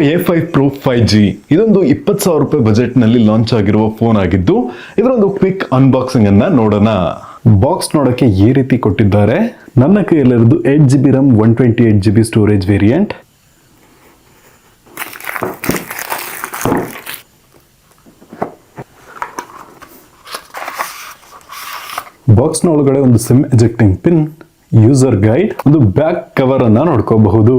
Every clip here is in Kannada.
A5 Pro 5G ಇದೊಂದು 20,000 ರೂಪಾಯಿ ಬಜೆಟ್ ನಲ್ಲಿ ಲಾಂಚ್ ಆಗಿರುವ ಫೋನ್ ಆಗಿದ್ದು ಇದರೊಂದು ಕ್ವಿಕ್ ಅನ್ಬಾಕ್ಸಿಂಗ್ ಅನ್ನ ನೋಡೋಣ. ಬಾಕ್ಸ್ ನೋಡಕ್ಕೆ ಈ ರೀತಿ ಕೊಟ್ಟಿದ್ದಾರೆ. ನನ್ನ ಕೈಯಲ್ಲಿರೋದು 8GB RAM 128GB storage variant. Box ನ ಒಳಗಡೆ ಒಂದು ಸಿಮ್ ಎಜೆಕ್ಟಿಂಗ್ ಪಿನ್, ಯೂಸರ್ ಗೈಡ್, ಒಂದು ಬ್ಯಾಕ್ ಕವರ್ ಅನ್ನ ನೋಡ್ಕೋಬಹುದು.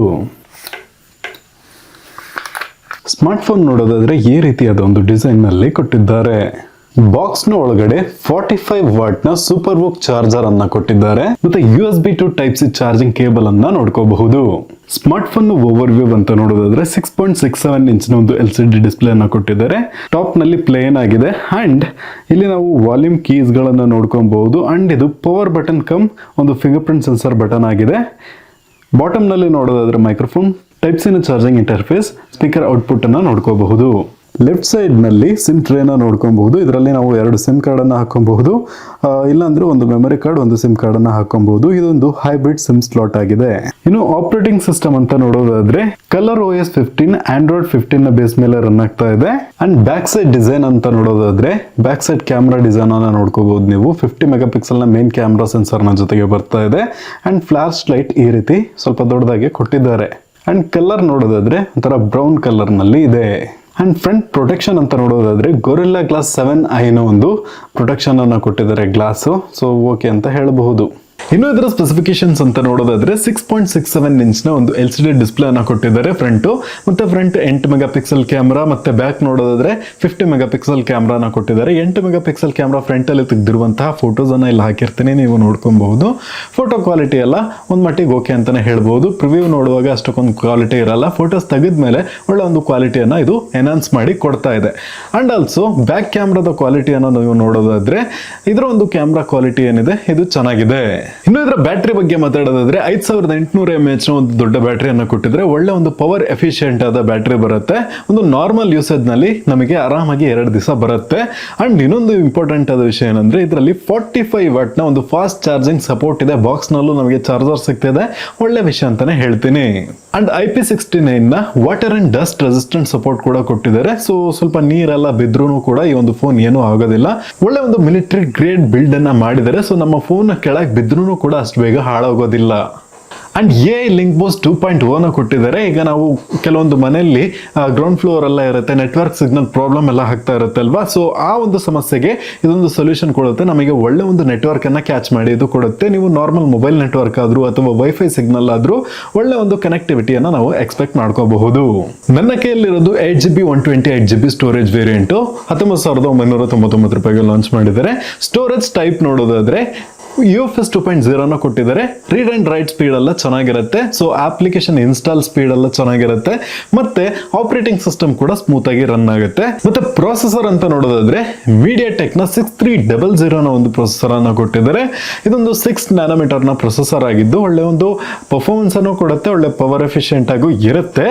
ಸ್ಮಾರ್ಟ್ ಫೋನ್ ನೋಡೋದಾದ್ರೆ ಈ ರೀತಿಯಾದ ಒಂದು ಡಿಸೈನ್ ನಲ್ಲಿ ಕೊಟ್ಟಿದ್ದಾರೆ. ಬಾಕ್ಸ್ ನ ಒಳಗಡೆ 45 ವಾಟ್ ನ ಸೂಪರ್ ವೂಕ್ ಚಾರ್ಜರ್ ಅನ್ನ ಕೊಟ್ಟಿದ್ದಾರೆ. ಮತ್ತೆ USB to Type-C charging cable ಅನ್ನ ನೋಡ್ಕೋಬಹುದು. ಸ್ಮಾರ್ಟ್ ಫೋನ್ ಓವರ್ ವ್ಯೂ ಅಂತ ನೋಡೋದಾದ್ರೆ 6.67 ಇಂಚ್ ನ ಒಂದು LCD ಡಿಸ್ಪ್ಲೇ ಅನ್ನ ಕೊಟ್ಟಿದ್ದಾರೆ. ಟಾಪ್ ನಲ್ಲಿ ಪ್ಲೇನ್ ಆಗಿದೆ ಅಂಡ್ ಇಲ್ಲಿ ನಾವು ವಾಲ್ಯೂಮ್ ಕೀಸ್ ಗಳನ್ನ ನೋಡ್ಕೊಬಹುದು ಅಂಡ್ ಇದು ಪವರ್ ಬಟನ್ ಕಮ್ ಒಂದು ಫಿಂಗರ್ ಪ್ರಿಂಟ್ ಸೆನ್ಸರ್ ಬಟನ್ ಆಗಿದೆ. ಬಾಟಮ್ ನಲ್ಲಿ ನೋಡೋದಾದ್ರೆ ಮೈಕ್ರೋಫೋನ್, Type-C ನ ಚಾರ್ಜಿಂಗ್ ಇಂಟರ್ಫೇಸ್, ಸ್ಪೀಕರ್ ಔಟ್ಪುಟ್ ಅನ್ನ ನೋಡ್ಕೋಬಹುದು. ಲೆಫ್ಟ್ ಸೈಡ್ ನಲ್ಲಿ ಸಿಮ್ ಟ್ರೇ ನ ನೋಡ್ಕೊಬಹುದು. ಇದರಲ್ಲಿ ನಾವು 2 ಸಿಮ್ ಕಾರ್ಡ್ ಅನ್ನ ಹಾಕೊಬಹುದು, ಇಲ್ಲಾಂದ್ರೆ ಒಂದು ಮೆಮೊರಿ ಕಾರ್ಡ್, ಒಂದು ಸಿಮ್ ಕಾರ್ಡ್ ಅನ್ನ ಹಾಕೊಬಹುದು. ಇದೊಂದು ಹೈಬ್ರಿಡ್ ಸಿಮ್ ಸ್ಲಾಟ್ ಆಗಿದೆ. ಇನ್ನು ಆಪರೇಟಿಂಗ್ ಸಿಸ್ಟಮ್ ಅಂತ ನೋಡೋದಾದ್ರೆ ColorOS 15 Android 15 ನ ಬೇಸ್ ಮೇಲೆ ರನ್ ಆಗ್ತಾ ಇದೆ. ಅಂಡ್ ಬ್ಯಾಕ್ ಸೈಡ್ ಡಿಸೈನ್ ಅಂತ ನೋಡೋದಾದ್ರೆ ಬ್ಯಾಕ್ ಸೈಡ್ ಕ್ಯಾಮ್ರಾ ಡಿಸೈನ್ ಅನ್ನ ನೋಡ್ಕೋಬಹುದು. ನೀವು 50 ಮೆಗಾ ಪಿಕ್ಸೆಲ್ ನ ಮೇನ್ ಕ್ಯಾಮ್ರಾ ಸೆನ್ಸರ್ ನ ಜೊತೆಗೆ ಬರ್ತಾ ಇದೆ. ಅಂಡ್ ಫ್ಲಾಶ್ ಲೈಟ್ ಈ ರೀತಿ ಸ್ವಲ್ಪ ದೊಡ್ಡದಾಗಿ ಕೊಟ್ಟಿದ್ದಾರೆ. ಅಂಡ್ ಕಲರ್ ನೋಡೋದಾದ್ರೆ ಒಂಥರ ಬ್ರೌನ್ ಕಲರ್ ನಲ್ಲಿ ಇದೆ. ಅಂಡ್ ಫ್ರಂಟ್ ಪ್ರೊಟೆಕ್ಷನ್ ಅಂತ ನೋಡೋದಾದ್ರೆ ಗೊರಿಲ್ಲಾ ಗ್ಲಾಸ್ 7i ನ ಒಂದು ಪ್ರೊಟೆಕ್ಷನ್ ಅನ್ನ ಕೊಟ್ಟಿದ್ದಾರೆ ಗ್ಲಾಸ್. ಸೊ ಓಕೆ ಅಂತ ಹೇಳಬಹುದು. ಇನ್ನು ಇದರ ಸ್ಪೆಸಿಫಿಕೇಶನ್ಸ್ ಅಂತ ನೋಡೋದಾದ್ರೆ 6.67 ಇಂಚ್ ನ ಒಂದು LCD ಡಿಸ್ಪ್ಲೇ ಅನ್ನ ಕೊಟ್ಟಿದ್ದಾರೆ ಫ್ರಂಟ್. ಮತ್ತೆ ಫ್ರಂಟ್ 8 ಮೆಗಾ ಪಿಕ್ಸೆಲ್ ಕ್ಯಾಮ್ರಾ, ಮತ್ತೆ ಬ್ಯಾಕ್ ನೋಡೋದಾದ್ರೆ 50 ಮೆಗಾ ಪಿಕ್ಸೆಲ್ ಕ್ಯಾಮ್ರಾನ ಕೊಟ್ಟಿದ್ದಾರೆ. 8 ಮೆಗಾ ಪಿಕ್ಸೆಲ್ ಕ್ಯಾಮ್ರಾ ಫ್ರಂಟ್ ಅಲ್ಲಿ ತೆಗೆದಿರುವಂತಹ ಫೋಟೋಸ್ ಅನ್ನ ಇಲ್ಲಿ ಹಾಕಿರ್ತೀನಿ, ನೀವು ನೋಡ್ಕೊಬಹುದು. ಫೋಟೋ ಕ್ವಾಲಿಟಿ ಎಲ್ಲ ಒಂದ್ ಮಟ್ಟಿಗೆ ಓಕೆ ಅಂತಾನೆ ಹೇಳ್ಬಹುದು. ಪ್ರಿವ್ಯೂ ನೋಡುವಾಗ ಅಷ್ಟಕ್ಕೊಂದು ಕ್ವಾಲಿಟಿ ಇರಲ್ಲ. ಫೋಟೋಸ್ ತೆಗೆದ್ಮೇಲೆ ಒಳ್ಳೆ ಒಂದು ಕ್ವಾಲಿಟಿಯನ್ನ ಇದು ಎನ್ಹಾನ್ಸ್ ಮಾಡಿ ಕೊಡ್ತಾ ಇದೆ. ಅಂಡ್ ಆಲ್ಸೋ ಬ್ಯಾಕ್ ಕ್ಯಾಮ್ರಾದ ಕ್ವಾಲಿಟಿಯನ್ನ ನೀವು ನೋಡೋದಾದ್ರೆ ಇದರ ಒಂದು ಕ್ಯಾಮ್ರಾ ಕ್ವಾಲಿಟಿ ಏನಿದೆ ಇದು ಚೆನ್ನಾಗಿದೆ. ಇನ್ನು ಇದರ ಬ್ಯಾಟರಿ ಬಗ್ಗೆ ಮಾತಾಡೋದಾದ್ರೆ 5800 mAh ನ ಒಂದು ದೊಡ್ಡ ಬ್ಯಾಟರಿಯನ್ನು ಕೊಟ್ಟಿದ್ರೆ ಒಳ್ಳೆ ಒಂದು ಪವರ್ ಎಫಿಷಿಯಂಟ್ ಆದ ಬ್ಯಾಟರಿ ಬರುತ್ತೆ. ಒಂದು ನಾರ್ಮಲ್ ಯೂಸೇಜ್ ನಲ್ಲಿ ನಮಗೆ ಆರಾಮಾಗಿ 2 ದಿವಸ ಬರುತ್ತೆ. ಅಂಡ್ ಇನ್ನೊಂದು ಇಂಪಾರ್ಟೆಂಟ್ ಆದ ವಿಷಯ ಏನಂದ್ರೆ ಇದರಲ್ಲಿ 45 ವಾಟ್ ನ ಒಂದು ಫಾಸ್ಟ್ ಚಾರ್ಜಿಂಗ್ ಸಪೋರ್ಟ್ ಇದೆ. ಬಾಕ್ಸ್ ನಲ್ಲೂ ನಮಗೆ ಚಾರ್ಜರ್ ಸಿಗ್ತಿದೆ, ಒಳ್ಳೆ ವಿಷಯ ಅಂತಾನೆ ಹೇಳ್ತೀನಿ. ಅಂಡ್ IP69 ನ water and dust resistant support ಕೂಡ ಕೊಟ್ಟಿದ್ದಾರೆ. ಸೊ ಸ್ವಲ್ಪ ನೀರೆಲ್ಲ ಬಿದ್ರೂ ಕೂಡ ಈ ಒಂದು ಫೋನ್ ಏನೂ ಆಗೋದಿಲ್ಲ. ಒಳ್ಳೆ ಒಂದು ಮಿಲಿಟರಿ ಗ್ರೇಡ್ ಬಿಲ್ಡ್ ಅನ್ನ ಮಾಡಿದ್ದಾರೆ. ಸೊ ನಮ್ಮ ಫೋನ್ ಕೆಳಗೆ ಬಿದ್ರೂ ಕೂಡ ಅಷ್ಟು ಬೇಗ ಹಾಳಾಗೋದಿಲ್ಲ. ಅಂಡ್ AI ಲಿಂಕ್ ಬೋಸ್ 2.0 ನ ಕೊಟ್ಟಿದ್ದಾರೆ. ಈಗ ನಾವು ಕೆಲವೊಂದು ಮನೆಯಲ್ಲಿ ಗ್ರೌಂಡ್ ಫ್ಲೋರ್ ಎಲ್ಲ ಇರುತ್ತೆ, ನೆಟ್ವರ್ಕ್ ಸಿಗ್ನಲ್ ಪ್ರಾಬ್ಲಮ್ ಎಲ್ಲ ಆಗ್ತಾ ಇರುತ್ತೆ ಅಲ್ವಾ. ಸೊ ಆ ಒಂದು ಸಮಸ್ಯೆಗೆ ಇದೊಂದು ಸೊಲ್ಯೂಷನ್ ಕೊಡುತ್ತೆ. ನಮಗೆ ಒಳ್ಳೆ ಒಂದು ನೆಟ್ವರ್ಕ್ ಅನ್ನ ಕ್ಯಾಚ್ ಮಾಡಿ ಇದು ಕೊಡುತ್ತೆ. ನೀವು ನಾರ್ಮಲ್ ಮೊಬೈಲ್ ನೆಟ್ವರ್ಕ್ ಆದ್ರೂ ಅಥವಾ ವೈಫೈ ಸಿಗ್ನಲ್ ಆದ್ರೂ ಒಳ್ಳೆ ಒಂದು ಕನೆಕ್ಟಿವಿಟಿಯನ್ನ ನಾವು ಎಕ್ಸ್ಪೆಕ್ಟ್ ಮಾಡ್ಕೋಬಹುದು. ನನ್ನ ಕೈಯಲ್ಲಿರೋದು 8GB 128GB ಸ್ಟೋರೇಜ್ ವೇರಿಯಂಟ್ 19,999 ರೂಪಾಯಿಗೆ ಲಾಂಚ್ ಮಾಡಿದ್ದಾರೆ. ಸ್ಟೋರೇಜ್ ಟೈಪ್ ನೋಡೋದಾದ್ರೆ UFS 2.0 ನ ಕೊಟ್ಟಿದ್ದಾರೆ. ರೀಡ್ ಅಂಡ್ ರೈಟ್ ಸ್ಪೀಡ್ ಎಲ್ಲ ಚೆನ್ನಾಗಿರುತ್ತೆ. ಸೊ ಅಪ್ಲಿಕೇಶನ್ ಇನ್ಸ್ಟಾಲ್ ಸ್ಪೀಡ್ ಎಲ್ಲ ಚೆನ್ನಾಗಿರುತ್ತೆ. ಮತ್ತೆ ಆಪರೇಟಿಂಗ್ ಸಿಸ್ಟಮ್ ಕೂಡ ಸ್ಮೂತ್ ಆಗಿ ರನ್ ಆಗುತ್ತೆ. ಮತ್ತೆ ಪ್ರೊಸೆಸರ್ ಅಂತ ನೋಡೋದಾದ್ರೆ MediaTek ನ 6300 ನ ಒಂದು ಪ್ರೊಸೆಸರ್ ಅನ್ನ ಕೊಟ್ಟಿದ್ದಾರೆ. ಇದೊಂದು 6 ನ್ಯಾನೋಮೀಟರ್ ನ ಪ್ರೊಸೆಸರ್ ಆಗಿದ್ದು ಒಳ್ಳೆ ಒಂದು ಪರ್ಫಾರ್ಮೆನ್ಸ್ ಅನ್ನು ಕೊಡುತ್ತೆ, ಒಳ್ಳೆ ಪವರ್ ಎಫಿಷಿಯಂಟ್ ಆಗೂ ಇರುತ್ತೆ.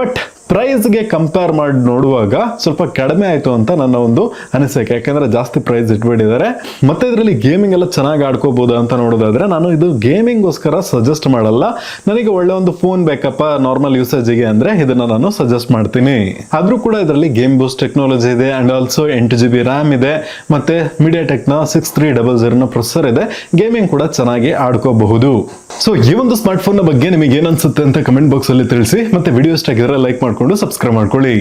ಬಟ್ ಪ್ರೈಸ್ಗೆ ಕಂಪೇರ್ ಮಾಡಿ ನೋಡುವಾಗ ಸ್ವಲ್ಪ ಕಡಿಮೆ ಆಯ್ತು ಅಂತ ನನ್ನ ಒಂದು ಅನಿಸಿಕೆ. ಯಾಕಂದ್ರೆ ಜಾಸ್ತಿ ಪ್ರೈಸ್ ಇಟ್ಬಿಟ್ಟಿದ್ದಾರೆ. ಮತ್ತೆ ಇದರಲ್ಲಿ ಗೇಮಿಂಗ್ ಎಲ್ಲ ಚೆನ್ನಾಗಿ ಆಡ್ಕೋಬಹುದು ಅಂತ ನೋಡೋದಾದ್ರೆ ನಾನು ಇದು ಗೇಮಿಂಗ್ ಗೋಸ್ಕರ ಸಜೆಸ್ಟ್ ಮಾಡಲ್ಲ. ನನಗೆ ಒಳ್ಳೆ ಒಂದು ಫೋನ್ ಬೇಕಪ್ಪ ನಾರ್ಮಲ್ ಯೂಸೇಜ್ಗೆ ಅಂದ್ರೆ ಇದನ್ನ ನಾನು ಸಜೆಸ್ಟ್ ಮಾಡ್ತೀನಿ. ಆದ್ರೂ ಕೂಡ ಇದರಲ್ಲಿ ಗೇಮ್ ಬೂಸ್ಟ್ ಟೆಕ್ನಾಲಜಿ ಇದೆ. ಅಂಡ್ ಆಲ್ಸೋ 8GB RAM ಇದೆ. ಮತ್ತೆ MediaTek ನ 6300 ನ ಪ್ರೊಸೆಸರ್ ಇದೆ. ಗೇಮಿಂಗ್ ಕೂಡ ಚೆನ್ನಾಗಿ ಆಡ್ಕೋಬಹುದು. ಸೊ ಈ ಒಂದು ಸ್ಮಾರ್ಟ್ ಫೋನ್ ಬಗ್ಗೆ ನಿಮಗೆ ಏನ್ ಅನ್ಸುತ್ತೆ ಅಂತ ಕಮೆಂಟ್ ಬಾಕ್ಸ್ ಅಲ್ಲಿ ತಿಳಿಸಿ. ಮತ್ತೆ ವಿಡಿಯೋ ಇಷ್ಟ ಆಗಿದ್ರೆ ಲೈಕ್ ಮಾಡ್ಕೊಂಡು ಸಬ್ಸ್ಕ್ರೈಬ್ ಮಾಡ್ಕೊಳ್ಳಿ.